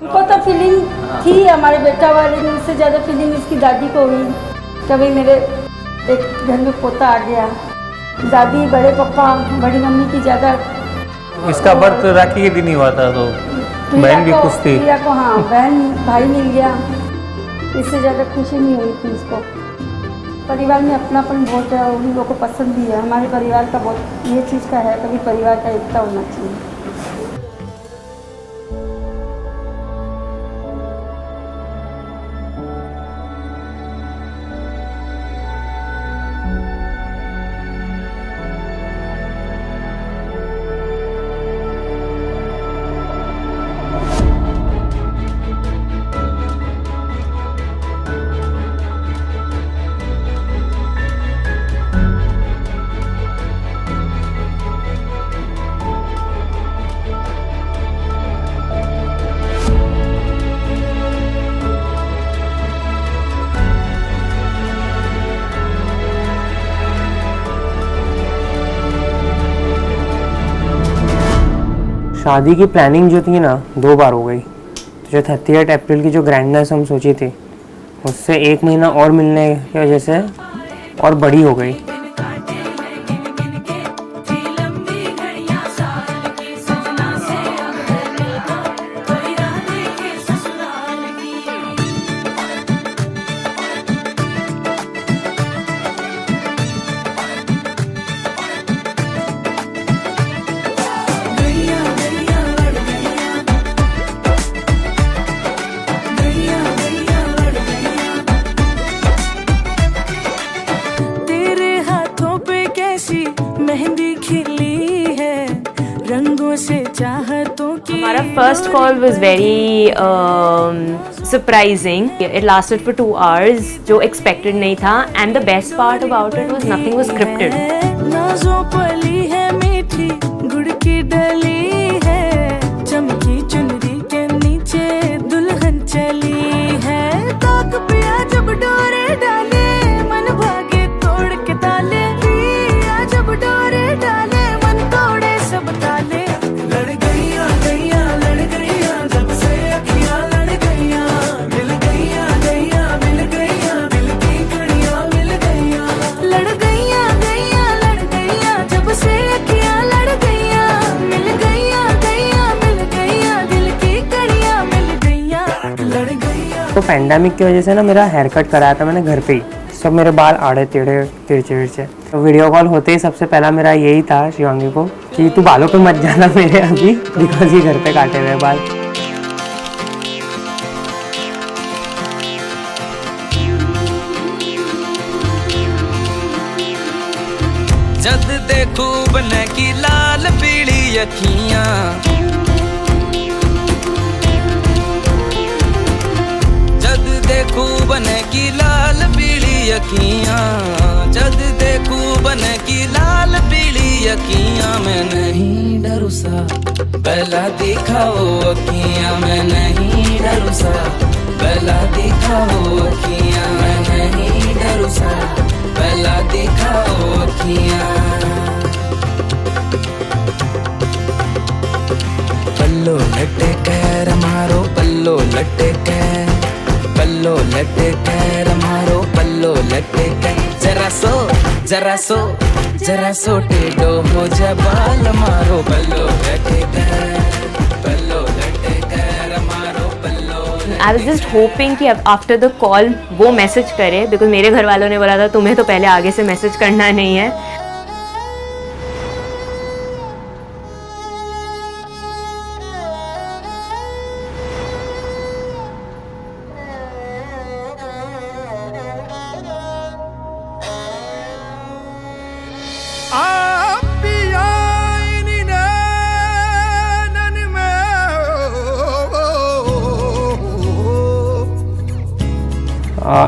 उनको तो फीलिंग थी हमारे बेटा वाले में, उससे ज़्यादा फीलिंग इसकी दादी को हुई। कभी मेरे एक घर में पोता आ गया, दादी, बड़े पापा, बड़ी मम्मी की ज़्यादा। इसका बर्थ राखी के दिन ही हुआ था, तो बहन भी खुश थी। प्रिया को हाँ बहन भाई मिल गया, इससे ज़्यादा खुशी नहीं हुई थी इसको। परिवार में अपनापन बहुत है, उन लोगों को पसंद भी है। हमारे परिवार का बहुत ये चीज़ का है, कभी परिवार का एकता होना चाहिए। शादी की प्लानिंग जो थी ना 2 बार हो गई। तो जो 30 अप्रैल की जो ग्रैंडनेस हम सोची थी, उससे 1 महीना और मिलने की वजह से और बड़ी हो गई। मेहंदी खिली है रंगों से चाहतों की। हमारा first call was very surprising. It lasted for 2 hours, जो एक्सपेक्टेड नहीं था। And the best part about it was nothing was scripted. नाज़ों पली है मीठी गुड़ की डली है, चमकी चुनरी के नीचे दुल्हन चली है। ताक पिया जब डोरे डाले, मन भागे तोड़ के ताले। पिया जब डोरे डाले, मन तोड़े सब ताले। लड़ गईया गईया लड़ गईया, जब से अखियां लड़ गईया। मिल गईया गईया मिल गईया, दिल की कड़ियां मिल गईया। लड़ गईया गईया लड़ गईया, जब से अखियां लड़ गईया। मिल गईया गईया मिल गईया, दिल की कड़ियां मिल गईया। लड़ गईया। तो पैंडेमिक की वजह से ना मेरा हेयर कट कराया था मैंने घर पे ही। सब मेरे बाल आड़े टेढ़े तिरछे विरछे। तो वीडियो कॉल होते ही सबसे पहला मेरा यही था शिवांगी को कि तू बालों पे मत जाना मेरे अभी, बिकॉज ये घर पे काटे हुए बाल। जद देखू बने की लाल पीली अखियां, जद देखू बने की लाल पीली अखियां। जद देखू बने की लाल पीली अखियां। मैं नहीं डरू सा पहला दिखाओ अखियां, मैं नहीं डरू सा पहला दिखाओ अखियां। मैं नहीं डरू सा पहला दिखाओ अखियां। पल्लो लटे कैर मारो, पल्लो लटे कैर, पल्लो लटे कैर मारो, पल्लो लटे कैर। जरा सो टेढ़ो हो जा बाल मारो। पल्लो लटे कैर, पल्लो लटे कैर मारो, पल्लो। आई वाज जस्ट होपिंग कि आफ्टर द कॉल वो मैसेज करे, बिकॉज मेरे घर वालों ने बोला था तुम्हें तो पहले आगे से मैसेज करना नहीं है।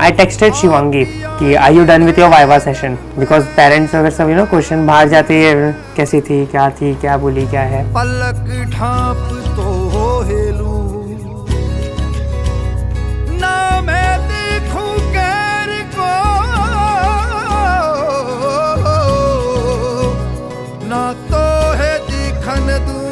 I texted शिवांगी कि are you done with your Viva session? Because parents अगर सब क्वेश्चन बाहर जाते हैं कैसी थी क्या बोली क्या है। पलक ढांप तो हेलू ना मैं देखूं गैर को, ना तो है दिखन दूं।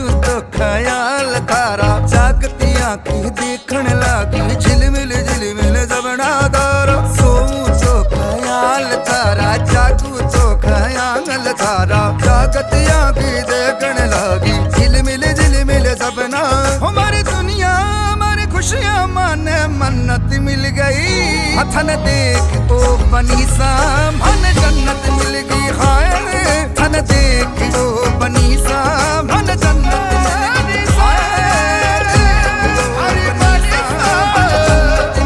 जागू तो ख्याल थारा जागती आंखें देखण लागी झिलमिल झिलमिल जबना दारा सोऊं तो ख्याल थारा जागू तो ख्याल थारा जागती आंखें देखण लागी झिलमिल झिलमिल जबना हमारी दुनिया हमारी खुशियां माने मन्नत मिल गई थन देख ओ बनी सा मन जन्नत मिल गई हाय थन देख ओ बनी सा मन जन्नत मिल गई हाय अरे बनी सा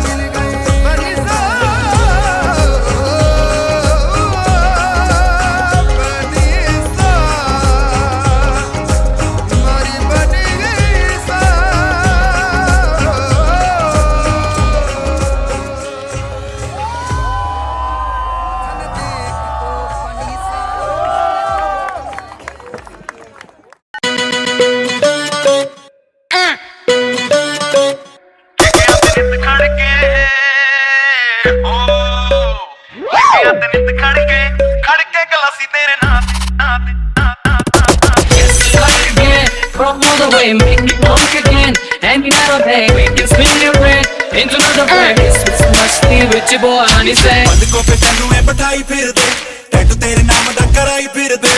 मिल गई बनी सा हमारी बनी गई सा From all the way, make it work again. Hanging out of bed, we can spin your red into another place. It's musty with your boy, honey say. ਬੰਦ ਕੋ ਪੇ ਤੈਨੂੰ ਐ ਬਿਠਾਈ ਫਿਰਦੇ ਟੈਟੂ ਤੇਰੇ ਨਾਮ ਦਾ ਕਰਾਈ ਫਿਰਦੇ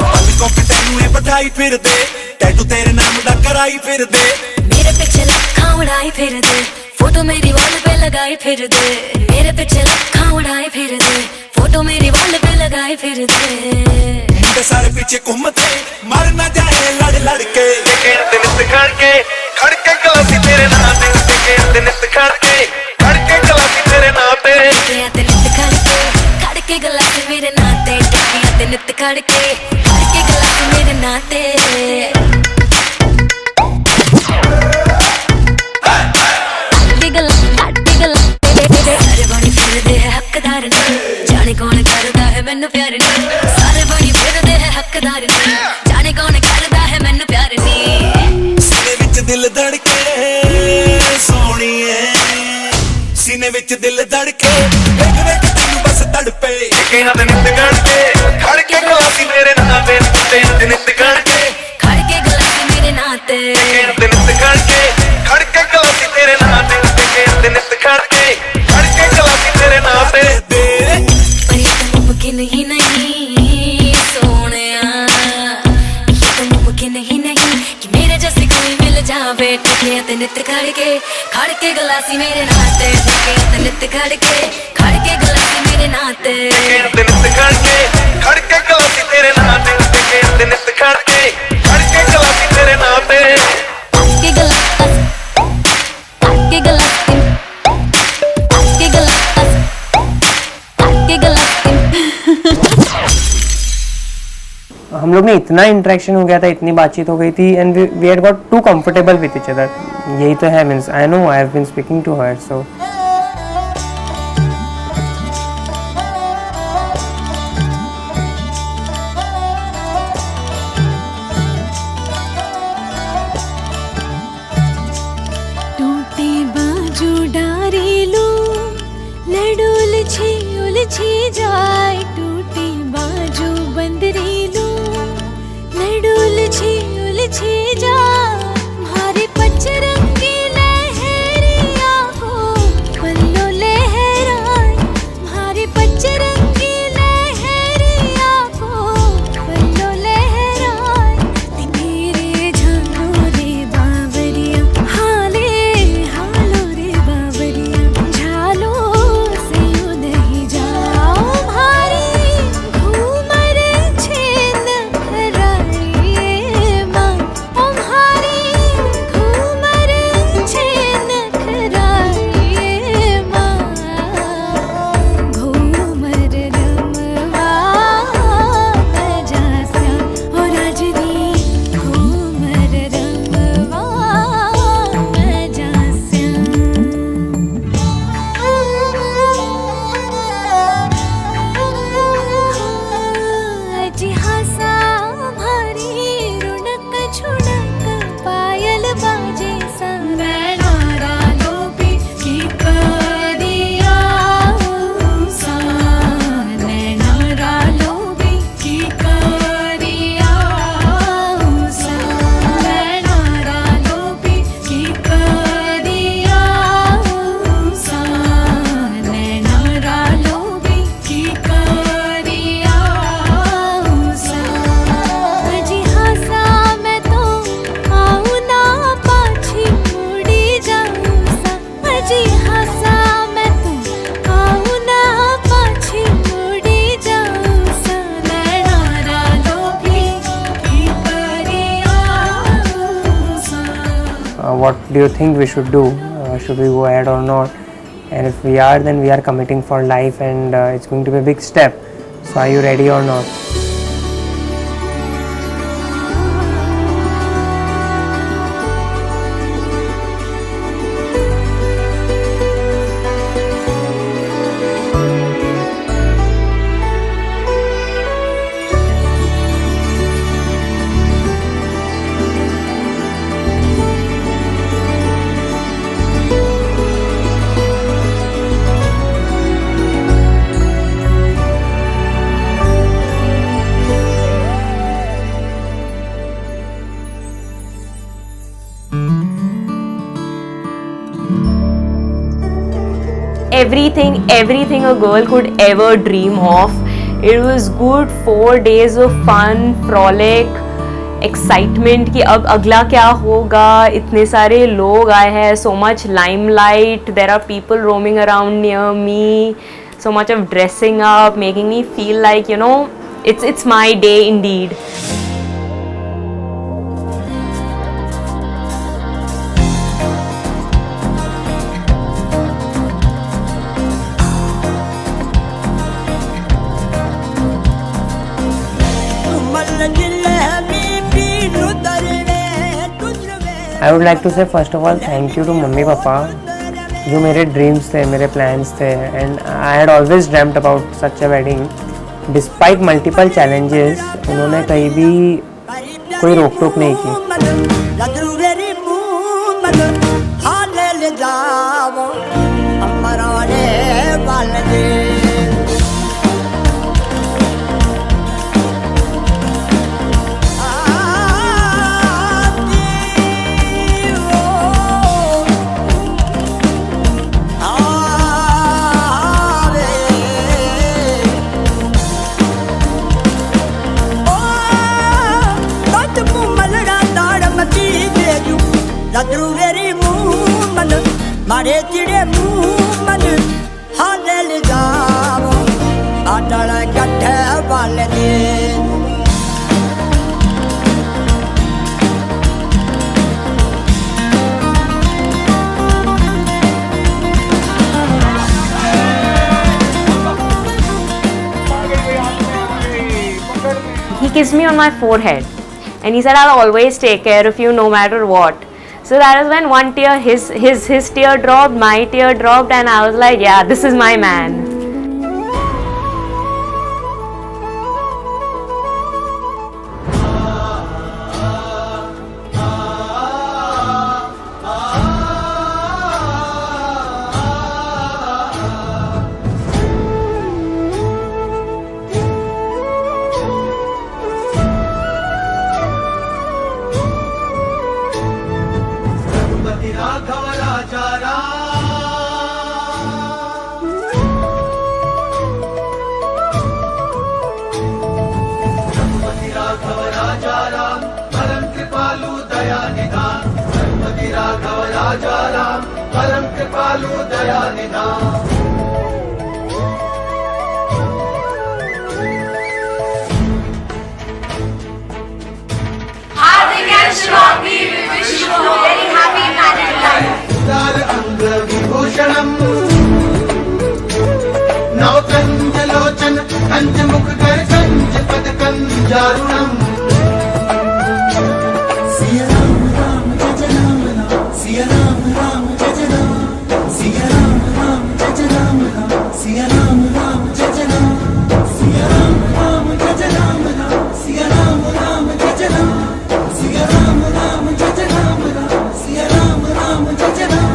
ਬੰਦ ਕੋ ਪੇ ਤੈਨੂੰ ਐ ਬਿਠਾਈ ਫਿਰਦੇ ਟੈਟੂ ਤੇਰੇ ਨਾਮ ਦਾ ਕਰਾਈ ਫਿਰਦੇ मेरे पीछे लखा उड़ाई फिर दे फोटो मेरी वॉल पे लगाई फिर दे मेरे पीछे लखा उड़ाई फिर दे फोटो मेरी वॉल पे लगाई फिर दे ਮੁੰਡੇ ਸਾਰੇ ਪਿੱਛੇ ਘੁੰਮਦੇ ਮਰ ਨਾ ਜਾਏ ਲੜ ਲੜ ਕੇ ਕੇ ਦਿਨ ਖੜ ਕੇ ਗਲਾਸੀ ਤੇਰੇ ਨਾਂ ਤੇ ਕੇ ਦਿਨ ਖੜ ਕੇ ਗਲਾਸੀ ਤੇਰੇ ਨਾਂ ਤੇ टिकिया ते नित खड़ के गलास मेरे नाते टिकिया ते नित खड़ के गलास मेरे नाते सारे बनी फिरदे है हकदार नहीं जाने कौन करदा है मैनू प्यार नहीं सारे बनी फिरदे है हकदार नहीं जाने कौन करदा है मैनू प्यार नहीं सीने विच दिल धड़के सोहणीए सीने विच दिल धड़के वेख वेख तैनू बस तड़पे ਕੇ ਦਿਨ ਖੜ ਕੇ ਗਲਾਸੀ ਤੇਰੇ ਨਾਂ ਤੇ ਦਿਨ ਖੜ के गलास मेरे नाते ਦਿਨ ਖੜ ਕੇ ਗਲਾਸੀ ਤੇਰੇ ਨਾਂ ਤੇ ਦਿਨ ਖੜ ਕੇ ਗਲਾਸੀ ਤੇਰੇ ਨਾਂ ਤੇ पर ये तो मुमकिन ही नहीं सोनिया ये तो मुमकिन ही नहीं कि मेरे जैसे कोई मिल जावे टिकिया ते नित खड़ के गलासी मेरे नाते टिकिया ते नित खड़ के गलासी मेरे नाते ਦਿਨ ਖੜ ਕੇ ਗਲਾਸੀ ਤੇਰੇ ਨਾਂ ਤੇ ਦਿਨ ਖੜ ਕੇ ਗਲਾਸੀ ਤੇਰੇ ਨਾਂ ਤੇ के गलास के गलास के गलास के गलास हम लोग में इतना इंटरेक्शन हो गया था, इतनी बातचीत हो गई थी and we had got to comfortable with each other. यही तो है, means I know I have been speaking to her. So टूटे बाजू डारी लो लड़ उलझी जाए टूटे बाजू बंदरी लो लड़ उलझी जाए मारे पचरंगी लहरिया हो what do you think we should do? Should we go ahead or not? And if we are, then we are committing for life, and it's going to be a big step. So are you ready or not? Everything a girl could ever dream of. It was good 4 days of fun, frolic, excitement कि अब अगला क्या होगा. इतने सारे लोग आए हैं, so much limelight, there are people roaming around near me, so much of dressing up, making me feel like, you know, it's my day indeed. I would like to say first of all thank you to mummy papa, जो मेरे dreams थे, मेरे plans थे, and I had always dreamed about such a wedding. Despite multiple challenges, उन्होंने कहीं भी कोई रोक टोक नहीं की. मारे चिड़े मुँह मन हाले ले जाओ आटल गड्ढे वाले दे. He kissed me on my forehead and he said, I'll always take care of you no matter what. So that is when one tear, his tear dropped, my tear dropped, and I was like, yeah, this is my man. नवकंजलोचन कंजमुख कर कंज पद कंजारुणम. सिया राम राम जय राम राम, सिया राम राम जय राम, सिया राम राम जय राम राम, सिया राम राम जय राम, सिया राम राम जय राम राम, सिया राम राम जय राम, सिया राम राम जय राम राम, सिया राम राम जय राम.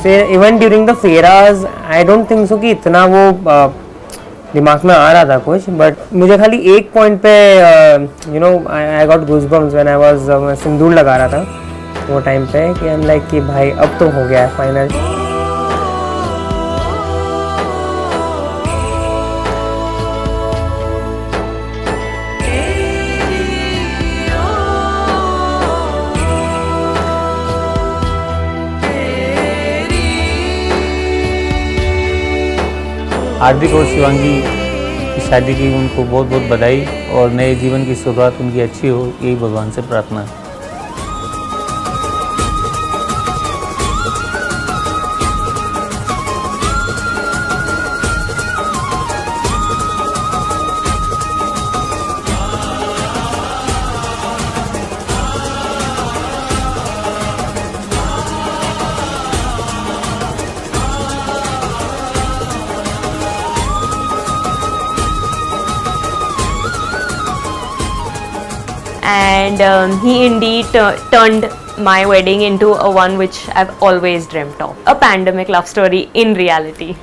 फिर even during the pheras I don't think so कि इतना वो दिमाग में आ रहा था कुछ, बट मुझे खाली एक पॉइंट पे you know I got goosebumps when I was सिंदूर लगा रहा था वो टाइम पे कि आई एम लाइक कि भाई अब तो हो गया है फाइनल। हार्दिक और शिवांगी की शादी की उनको बहुत बहुत बधाई और नए जीवन की शुरुआत उनकी अच्छी हो, यही भगवान से प्रार्थना है। And he indeed turned my wedding into a one which I've always dreamt of, a pandemic love story in reality.